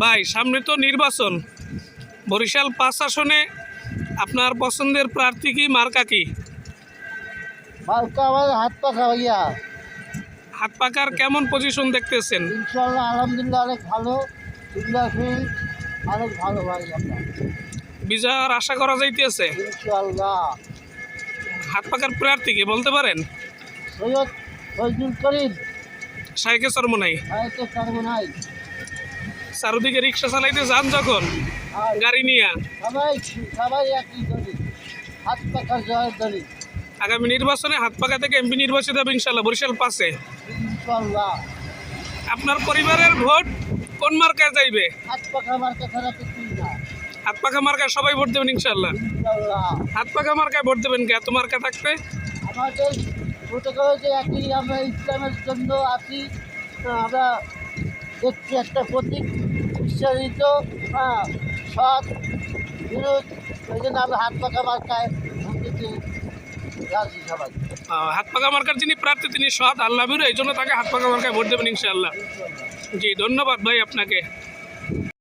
ভাই সামনে তো নির্বাচন, বরিশাল ৫ আসনে আপনার পছন্দের প্রার্থী কি, মার্কা কি? মার্কা আমার হাত পাখা ভাইয়া। হাত পাকার কেমন পজিশন দেখতেছেন? ইনশাল্লাহ আলহামদুলিল্লাহ অনেক ভালো, উল্লাসী, অনেক ভালো ভাই আমরা বিজয়ের আশা করা যাইতেছে। ইনশাল্লাহ। হাত পাকার প্রার্থী কি বলতে পারেন? সৈয়দ ফজলুল করিম, শাইখে চরমনাই। সাহিত্য সর্বনাই। চারদিকে রিক্সা চালাইতে যান যখন আর গাড়ি নিয়ে, সবাই সবাই একই দলি, হাত পাখার জয়ের দলি আগামী নির্বাচনে হাত পাকা থেকে এমপি নির্বাচিত হবে ইনশাল্লাহ বরিশাল ৫-এ। ইনশাল্লাহ। আপনার পরিবারের ভোট কোন মার্কায় যাইবে? হাত পাখা মার্কা ছাড়া কিছুই না হাত পাকা মার্কায় সবাই ভোট দেবেন ইনশাল্লাহ। ইনশাল্লাহ। হাত পাকা মার্কায় ভোট দেবেন কে? এত মার্কা থাকবে। আমাদের ছোটো করে যে একই আমরা ইসলামের জন্য আছি, আমরা দেখছি একটা প্রতীক উৎসাহিত, সৎ বিরোধ, ওই জন্য আমরা হাত পাখা মার্কায় ভোট দিতে রাজি সবাই হাত পাকা মার্কার যিনি প্রার্থী তিনি সৎ আল্লাহ ভীরু, এই জন্য তাকে হাত পাকা মার্কায় ভোট দেবেন ইনশাল্লাহ। ইনশাল্লাহ। জি ধন্যবাদ ভাই আপনাকে।